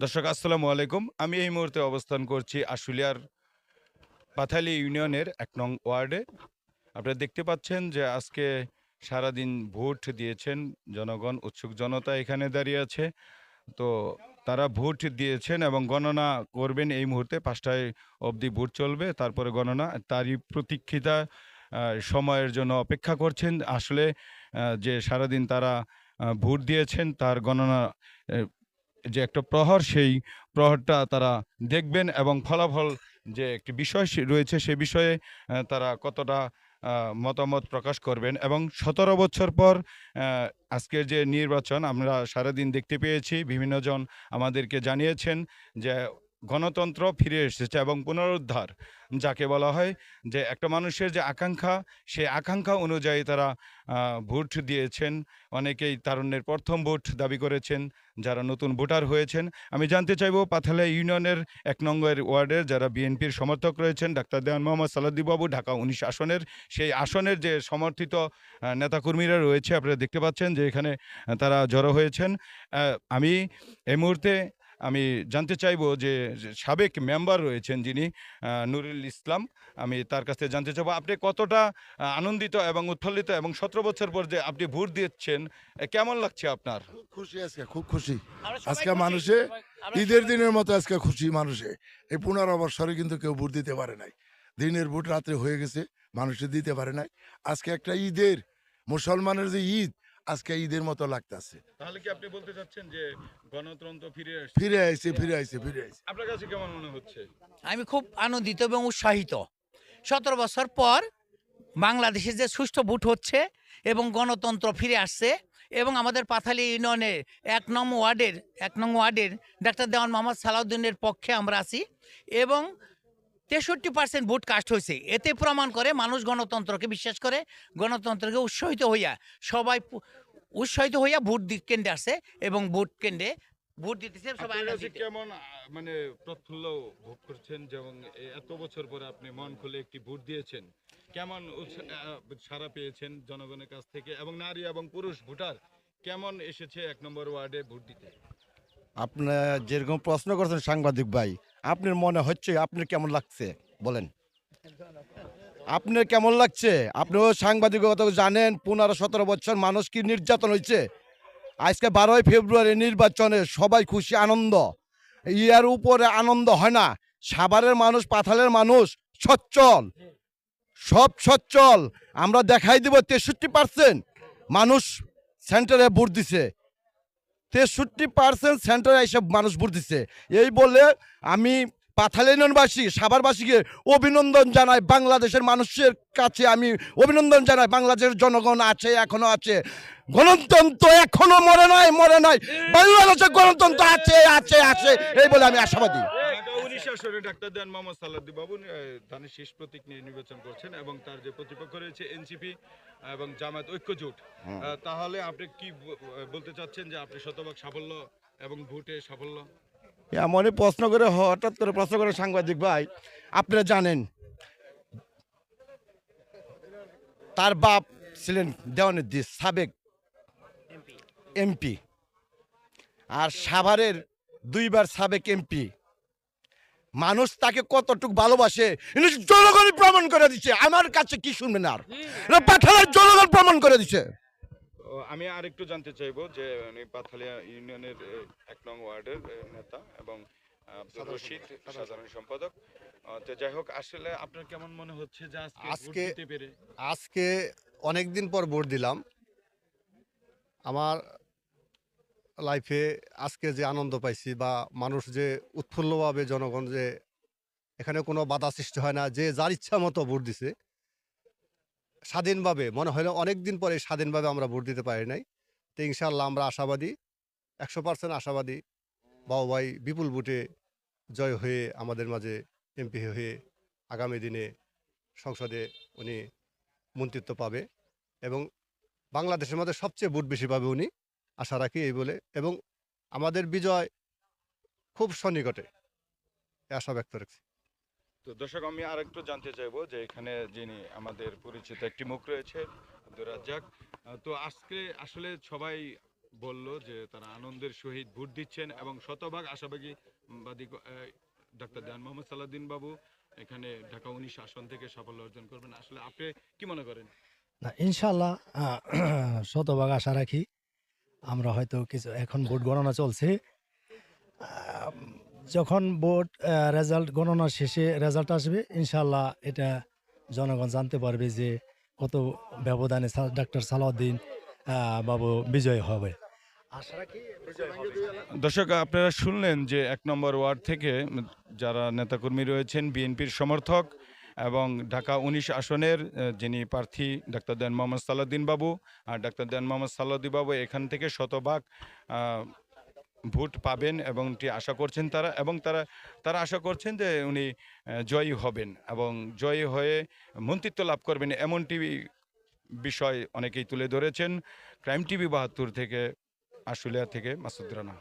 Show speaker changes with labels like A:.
A: দর্শক আসসালামু আলাইকুম। আমি এই মুহূর্তে অবস্থান করছি আশুলিয়ার পাথালি ইউনিয়নের ১ নং ওয়ার্ডে। আপনারা দেখতে পাচ্ছেন যে আজকে সারাদিন ভোট দিয়েছেন জনগণ, উৎসুক জনতা এখানে দাঁড়িয়ে আছে। তো তারা ভোট দিয়েছেন এবং গণনা করবেন এই মুহূর্তে ৫টায় অবধি ভোট চলবে। তারপরে গণনা। তারই প্রতীক্ষিতা সময়ের জন্য অপেক্ষা করছেন। আসলে যে সারাদিন তারা ভোট দিয়েছেন তার গণনা এ যে একটা প্রহর সেই প্রহরটা তারা দেখবেন এবং ফলাফল যে একটি বিষয় রয়েছে সে বিষয়ে তারা কতটা মতামত প্রকাশ করবেন এবং ১৭ বছর পর আজকের যে নির্বাচন আমরা সারাদিন দেখতে পেয়েছি বিভিন্নজন আমাদেরকে জানিয়েছেন যে গণতন্ত্র ফিরে এসেছে এবং পুনরুদ্ধার যাকে বলা হয় যে একটা মানুষের যে আকাঙ্ক্ষা সেই আকাঙ্ক্ষা অনুযায়ী তারা ভোট দিয়েছেন। অনেকেই তারুণ্যের প্রথম ভোট দাবি করেছেন যারা নতুন ভোটার হয়েছেন। আমি জানতে চাইব পাথালা ইউনিয়নের ১ নম্বর ওয়ার্ডের যারা বিএনপির সমর্থক রয়েছেন ডাক্তার দেওয়ান মোহাম্মদ সালাউদ্দিন বাবু ঢাকা ১৯ আসনের সেই আসনের যে সমর্থিত নেতাকর্মীরা রয়েছে আপনারা দেখতে পাচ্ছেন যে এখানে তারা জড়ো হয়েছেন। আমি এই মুহূর্তে আমি জানতে চাইব যে সাবেক মেম্বার রয়েছেন যিনি নুরুল ইসলাম, আমি তার কাছ থেকে জানতে চাইব আপনি কতটা আনন্দিত এবং উৎফুল্লিত এবং ১৭ বছর পর যে আপনি ভোট দিচ্ছেন কেমন লাগছে আপনার?
B: খুব খুশি আজকে, খুব খুশি।
C: আমরা সবাই
B: আজকে
C: খুশি।
B: মানুষে
C: আমরা
B: ঈদের
C: সবাই
B: দিনের মতো আজকে খুশি মানুষে। এই ১৫ বৎসরে কিন্তু কেউ ভোট দিতে পারে নাই। দিনের ভোট রাত্রে হয়ে গেছে, মানুষে দিতে পারে নাই। আজকে একটা ঈদের, মুসলমানের যে ঈদ, আজকে ঈদের মতো লাগতাছে।
A: তাহলে কি আপনি বলতে চাচ্ছেন যে গণতন্ত্র ফিরে আসছে?
B: ফিরে আইছে, ফিরে আইছে, ফিরে আইছে।
A: আপনার কাছে কেমন মনে হচ্ছে?
C: আমি খুব আনন্দিত এবং উৎসাহিত। ১৭ বছর পর বাংলাদেশে যে সুষ্ঠু ভোট হচ্ছে এবং গণতন্ত্র ফিরে আসছে এবং আমাদের পাথালি ইউনিয়নের ১ নং ওয়ার্ডের ডাক্তার দেওয়ান মোহাম্মদ সালাউদ্দিনের পক্ষে আমরা আছি এবং ৬৩% ভোট কাস্ট হয়েছে। এতে প্রমাণ করে মানুষ গণতন্ত্রকে বিশ্বাস করে, গণতন্ত্রকে উৎসাহিত হইয়া ভোট কেন্দ্রে আসছে এবং ভোট কেন্দ্রে ভোট দিতেছে সবাই
A: আপনার কাছে
C: আনন্দিত।
A: কেমন মানে প্রফুল্ল ভোগ করছেন যেমন এত বছর পরে আপনি মন খুলে একটি ভোট দিয়েছেন, কেমন সাড়া পেয়েছেন জনগণের কাছ থেকে এবং নারী এবং পুরুষ ভোটার কেমন এসেছে ১ নম্বর ওয়ার্ডে ভোট দিতে?
D: আপনার যেরকম প্রশ্ন করছেন সাংবাদিক ভাই, আপনার মনে হচ্ছে আপনার কেমন লাগছে বলেন? আপনার কেমন লাগছে? আপনিও সাংবাদিকতা জানেন ১৫-১৭ বছর মানুষ কি নির্যাতন হয়েছে। আজকে ১২ই ফেব্রুয়ারি নির্বাচনে সবাই খুশি আনন্দ। ইয়ার উপরে আনন্দ হয় না। সাভারের মানুষ, পাথালের মানুষ সচ্ছল, সব সচ্ছল। আমরা দেখাই দিব ৬৩% মানুষ সেন্টারে ভোট দিছে। ৬৩% সেন্টারে এসব মানুষ ভোট দিচ্ছে। এই বলে আমি পাথালা ইউনিয়নবাসী, সাভারবাসীকে অভিনন্দন জানাই। বাংলাদেশের মানুষের কাছে আমি অভিনন্দন জানাই। বাংলাদেশের জনগণ আছে, এখনো আছে। গণতন্ত্র এখনো মরে নাই, মরে নাই। বাংলাদেশের গণতন্ত্র আছে, আছে, আছে। এই বলে আমি আশাবাদী।
A: ঢাকা ১৯ আসরে ডাক্তার দেওয়ান মোহাম্মদ সালাউদ্দিন বাবু ধানের শীষ প্রতীক নিয়ে নির্বাচন করছেন এবং তার যে প্রতিপক্ষ রয়েছে এনসিপি এবং জামায়াত ঐক্যজোট। তাহলে আপনি কি বলতে চাচ্ছেন যে আপনি শতভাগ সাফল্য এবং ভোটে সাফল্য?
D: এমনই প্রশ্ন করে হঠাৎ করে প্রশ্ন করে সাংবাদিক ভাই, আপনারা জানেন তার বাপ ছিলেন দেওয়ানুদ্দিন সাবেক এমপি, আর সাভারের ২বার সাবেক এমপি। মানুষ তাকে কতটুকু ভালোবাসে জনগণই প্রমাণ করে দিচ্ছে। আমার কাছে কি শুনবেন আর? পাঠানোর জনগণ প্রমাণ করে দিচ্ছে।
A: আমি আরেকটু জানতে চাইবো যে উনি পাথালিয়া ইউনিয়নের ১ নং ওয়ার্ডের নেতা এবং আব্দুর রশিদ সাধারণ সম্পাদক। তো যাই হোক আসলে আপনার কেমন মনে হচ্ছে যে আজকে ভোট
E: আজকে
A: দিতে পেরে?
E: আজকে অনেক দিন পর ভোট দিলাম। আমার লাইফে আজকে যে আনন্দ পাইছি বা মানুষ যে উৎফুল্লভাবে জনগণ যে এখানে কোনো বাধা সৃষ্টি হয় না, যে যার ইচ্ছা মতো ভোট দিছে স্বাধীনভাবে, মনে হয় না অনেক দিন পরে স্বাধীনভাবে আমরা ভোট দিতে পারি নাই। তো ইনশাআল্লাহ আমরা আশাবাদী, ১০০% আশাবাদী বাবু ভাই বিপুল ভোটে জয় হয়ে আমাদের মাঝে এমপি হয়ে আগামী দিনে সংসদে উনি মন্ত্রিত্ব পাবে এবং বাংলাদেশের মধ্যে সবচেয়ে ভোট বেশি পাবে উনি, আশা রাখি এই বলে। এবং আমাদের বিজয় খুব সন্নিকটে, এই আশা ব্যক্ত রাখছি।
A: তো দর্শক আমি আরেকটু জানতে চাইবো যে এখানে যিনি আমাদের পরিচিত একটি মুখ রয়েছে আব্দুর রাজ্জাক। তো আজকে আসলে সবাই বলল যে তারা আনন্দের সহিত ভোট দিচ্ছেন এবং শতভাগ আশাবাদী ডাক্তার দেওয়ান মোহাম্মদ সালাউদ্দিন বাবু এখানে ঢাকা 19 আসন থেকে সাফল্য অর্জন করবেন। আসলে আপনি কি মনে করেন?
F: না ইনশাল্লাহ শতভাগ আশা রাখি। আমরা হয়তো কিছু এখন ভোট গণনা চলছে, যখন ভোট রেজাল্ট গণনা শেষে রেজাল্ট আসবে ইনশাল্লাহ এটা জনগণ জানতে পারবে যে কত ব্যবধানে ডাক্তার সালাউদ্দিন বাবু বিজয় হবে। আশা রাখি বিজয় হবে।
A: দর্শক, আপনারা শুনলেন যে 1 নম্বর ওয়ার্ড থেকে যারা নেতাকর্মী রয়েছেন বিএনপির সমর্থক এবং ঢাকা 19 আসনের যিনি প্রার্থী ডাক্তার দেওয়ান মোহাম্মদ সালাউদ্দিন বাবু, আর ডাক্তার দেওয়ান মোহাম্মদ সালাউদ্দিন বাবু এখান থেকে শতভাগ ভোট পাবেন এবং আশা করছেন তারা, এবং তারা আশা করছেন যে উনি জয়ী হবেন এবং জয়ী হয়ে মন্ত্রিত্ব লাভ করবেন, এমনটি বিষয় অনেকেই তুলে ধরেছেন। ক্রাইম টিভি 72 থেকে, আশুলিয়া থেকে মাসুদ রানা।